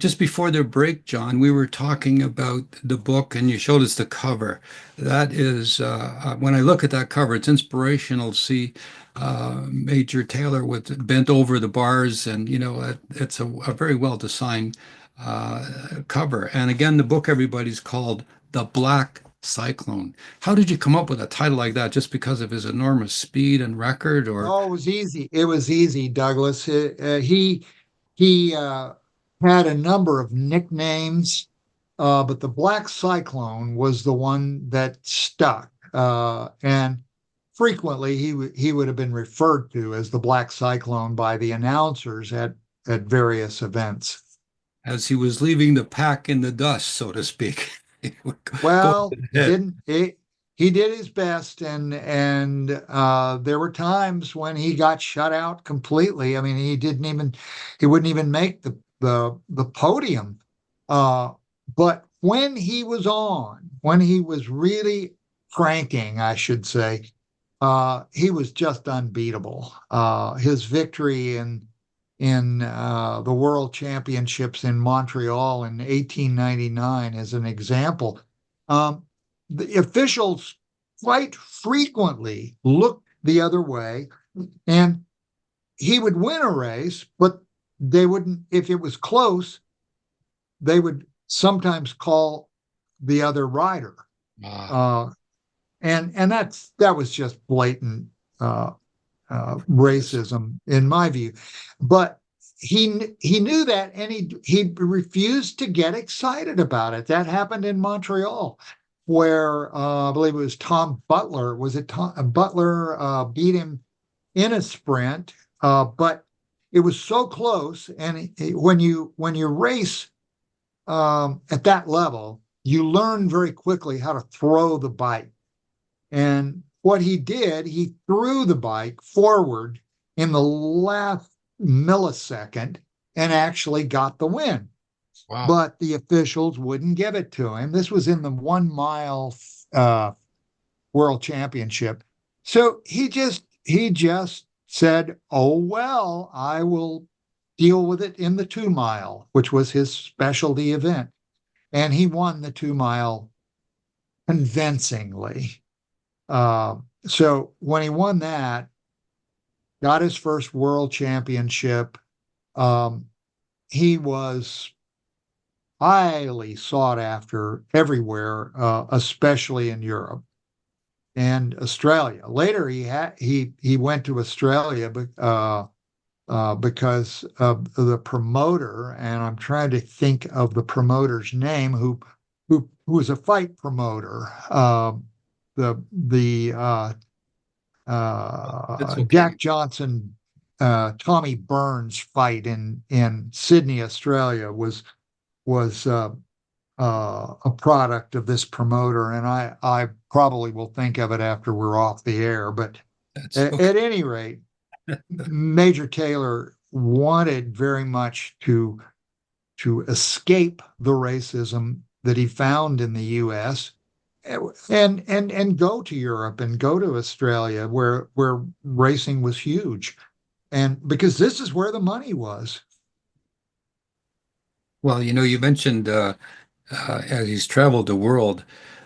Just before the break, John, we were talking about the book and you showed us the cover. That is, when I look at that cover, it's inspirational to see Major Taylor with bent over the bars, and it's a very well designed cover. And again, the book, everybody's called The Black Cyclone. How did you come up with a title like that? Just because of his enormous speed and record, or? Oh, it was easy. It was easy, Douglas. He had a number of nicknames, but the Black Cyclone was the one that stuck. And frequently, he would have been referred to as the Black Cyclone by the announcers at various events. As he was leaving the pack in the dust, so to speak. He would go Well, ahead. he did his best, and there were times when he got shut out completely. I mean, he wouldn't even make the podium. Uh, but when he was really cranking, I should say, he was just unbeatable. His victory in the World Championships in Montreal in 1899 as an example. Um, the officials quite frequently looked the other way, and he would win a race, but they wouldn't, if it was close, they would sometimes call the other rider. Ah, Uh, and that was just blatant uh, yes. racism in my view. But he knew that, and he refused to get excited about it. That happened in Montreal, where I believe it was Tom Butler. Was it Tom Butler beat him in a sprint? But it was so close, and when you race at that level, you learn very quickly how to throw the bike. And what he did, he threw the bike forward in the last millisecond and actually got the win. Wow. But the officials wouldn't give it to him. This was in the 1 mile uh, world championship. So he just said, "Oh well, I will deal with it in the 2 mile," which was his specialty event, and he won the 2 mile convincingly. Uh, so when he won that, got his first world championship, um, he was highly sought after everywhere, especially in Europe and Australia. Later, he went to Australia, because of the promoter, and I'm trying to think of the promoter's name, who was a fight promoter. It's The okay. Jack Johnson, Tommy Burns fight in Sydney, Australia was a product of this promoter, and I probably will think of it after we're off the air. But That's okay. at any rate, Major Taylor wanted very much to escape the racism that he found in the U.S. and go to Europe and go to Australia where racing was huge, and because this is where the money was. Well, you mentioned as he's traveled the world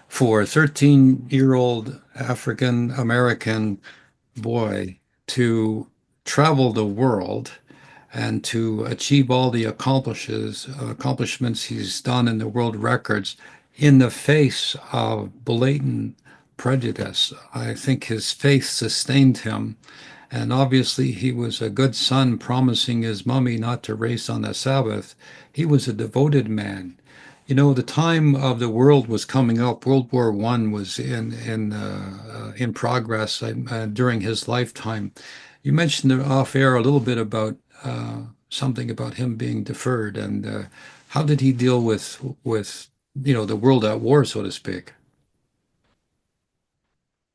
for a 13-year-old African American boy to travel the world and to achieve all the accomplishments he's done in the world records in the face of blatant prejudice. I think his faith sustained him. And obviously, he was a good son, promising his mummy not to race on the Sabbath. He was a devoted man. The time of the world was coming up. World War I was in progress during his lifetime. You mentioned off air a little bit about something about him being deferred, and how did he deal with the world at war, so to speak?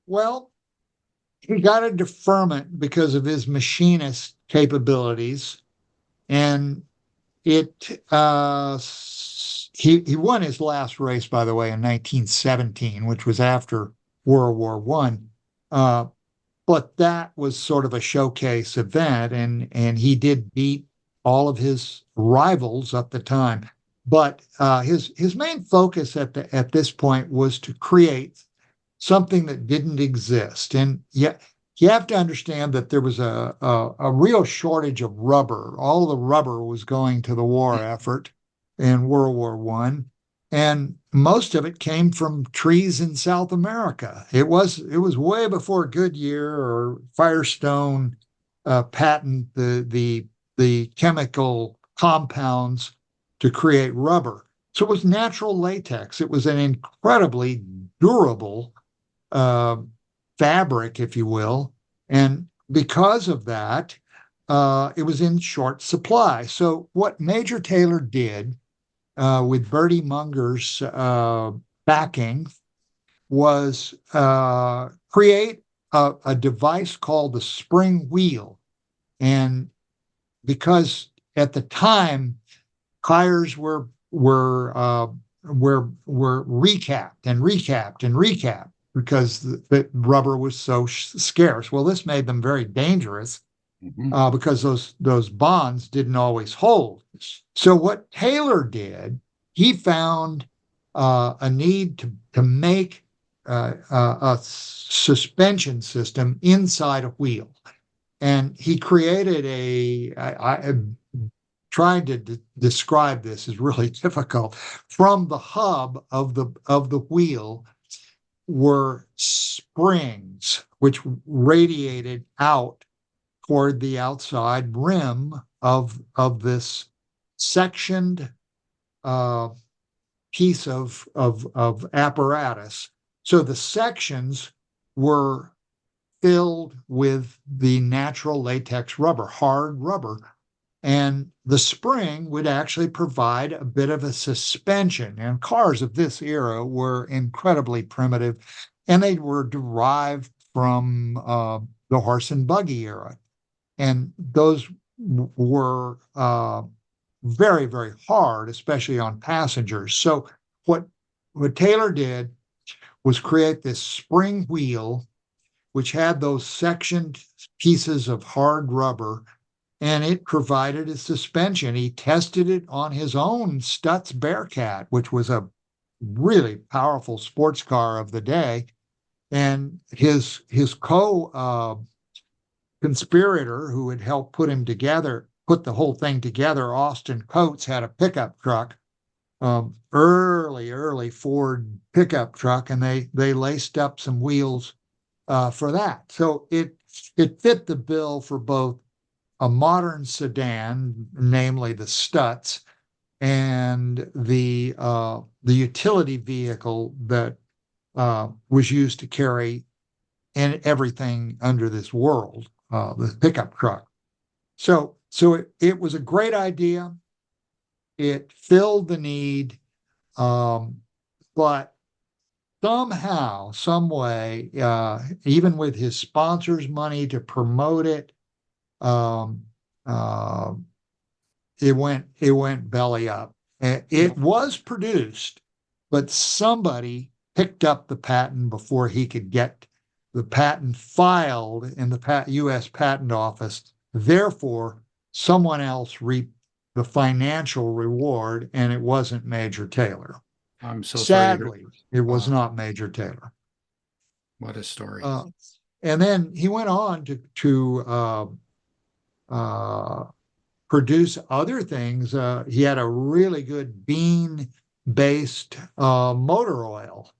Well, he got a deferment because of his machinist capabilities, and it he won his last race, by the way, in 1917, which was after World War One. But that was sort of a showcase event, and he did beat all of his rivals at the time. But his main focus at this point was to create something that didn't exist. And yet you have to understand that there was a real shortage of rubber. All the rubber was going to the war effort in World War One, and most of it came from trees in South America. It was way before Goodyear or Firestone patent the chemical compounds to create rubber. So it was natural latex. It was an incredibly durable uh, fabric, if you will. And because of that, it was in short supply. So what Major Taylor did with Bertie Munger's backing was create a device called the spring wheel. And because at the time tires were recapped and recapped and recapped because the rubber was so scarce. Well, this made them very dangerous Mhm. because those bonds didn't always hold. So what Taylor did, he found a need to make a suspension system inside a wheel, and he created I trying to describe this is really difficult. From the hub of the wheel were springs which radiated out toward the outside rim of this sectioned uh, piece of apparatus. So the sections were filled with the natural latex rubber, hard rubber, and the spring would actually provide a bit of a suspension. And cars of this era were incredibly primitive, and they were derived from the horse and buggy era. And those were very, very hard, especially on passengers. So what Taylor did was create this spring wheel, which had those sectioned pieces of hard rubber, and it provided a suspension. He tested it on his own Stutz Bearcat, which was a really powerful sports car of the day. And his co conspirator who had helped put the whole thing together, Austin Coates, had a pickup truck, early Ford pickup truck, and they laced up some wheels for that. So it fit the bill for both a modern sedan, namely the Stutz, and the utility vehicle that was used to carry and everything under this world, the pickup truck. So it was a great idea. It filled the need, um, but somehow, some way, even with his sponsors' money to promote it, um, uh, it went belly up. It was produced, but somebody picked up the patent before he could get the patent filed in the U.S. Patent Office. Therefore, someone else reaped the financial reward, and it wasn't Major Taylor. I'm so sorry to hear. Sadly, it was Wow, not Major Taylor. what a story. Uh, and then he went on to uh, produce other things. He had a really good bean-based motor oil,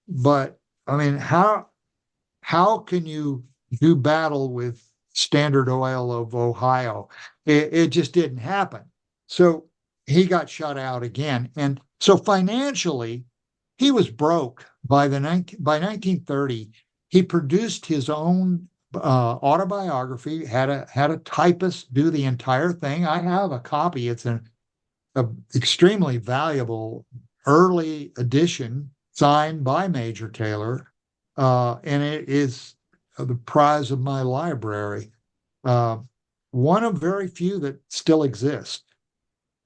but I mean, how can you do battle with Standard Oil of Ohio? It just didn't happen. So he got shut out again, and so financially, he was broke by 1930. He produced his own autobiography, had a typist do the entire thing. I have a copy. It's a extremely valuable early edition signed by Major Taylor, and it is the prize of my library. Uh, One of very few that still exist.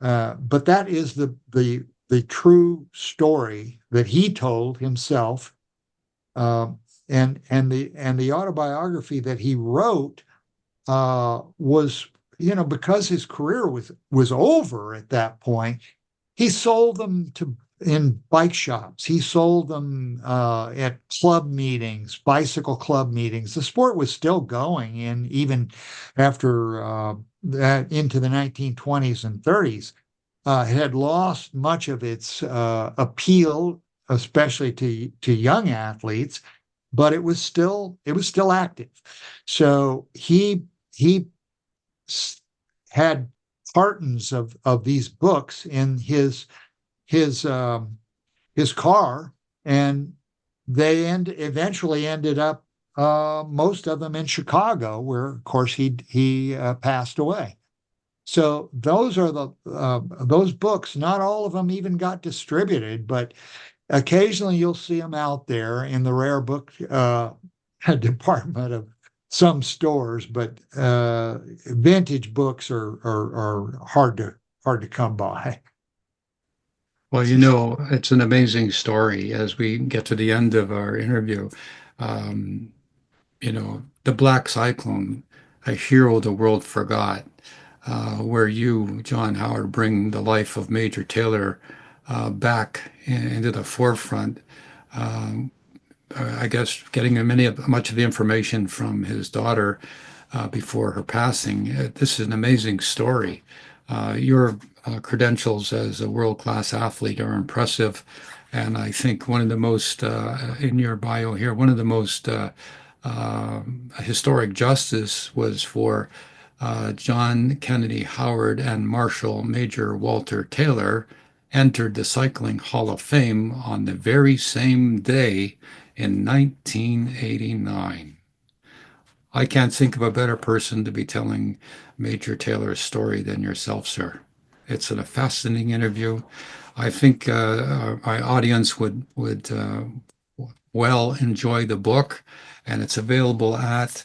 But that is the true story that he told himself, um, and the autobiography that he wrote was because his career was over at that point, he sold them to in bike shops. He sold them at club meetings, bicycle club meetings. The sport was still going, and even after that into the 1920s and 30s, it had lost much of its appeal, especially to young athletes, but it was still active. So he had cartons of these books in his his car, and eventually ended up most of them in Chicago, where of course he passed away. So those books. Not all of them even got distributed, but occasionally you'll see them out there in the rare book department of some stores, but vintage books are hard to come by. Well, it's an amazing story as we get to the end of our interview. Um, the Black Cyclone, a hero the world forgot, where you, John Howard, bring the life of Major Taylor back into the forefront. Um, I guess getting much of the information from his daughter before her passing. This is an amazing story. Your credentials as a world-class athlete are impressive, and I think one of the most in your bio here, one of the most uh, historic justice was for John Kennedy Howard and Marshal Major Walter Taylor entered the Cycling Hall of Fame on the very same day in 1989. I can't think of a better person to be telling Major Taylor's story than yourself, sir. It's a fascinating interview. I think our audience would well enjoy the book, and it's available at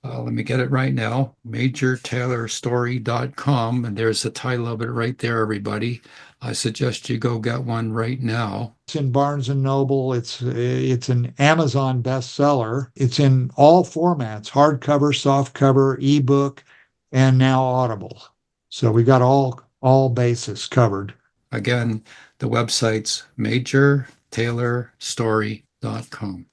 let me get it right now, majortaylorstory.com, and there's the title of it right there, everybody. I suggest you go get one right now. It's in Barnes and Noble. It's an Amazon bestseller. It's in all formats: hardcover, softcover, ebook, and now Audible. So we got all bases covered. Again, the website's majortaylorstory.com.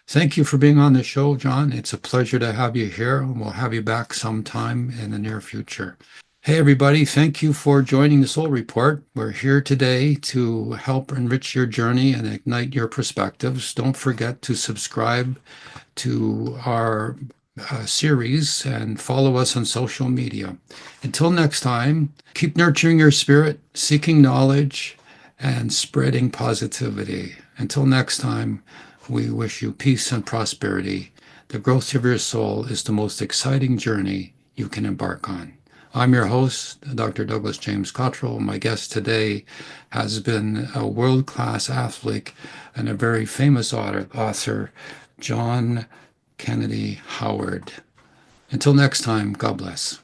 Thank you for being on the show, John. It's a pleasure to have you here, and we'll have you back sometime in the near future. Hey, everybody, thank you for joining the Soul Report. We're here today to help enrich your journey and ignite your perspectives. Don't forget to subscribe to our series and follow us on social media. Until next time, keep nurturing your spirit, seeking knowledge, and spreading positivity. Until next time, we wish you peace and prosperity. The growth of your soul is the most exciting journey you can embark on. I'm your host, Dr. Douglas James Cottrell. My guest today has been a world-class athlete and a very famous author, John Kennedy Howard. Until next time, God bless.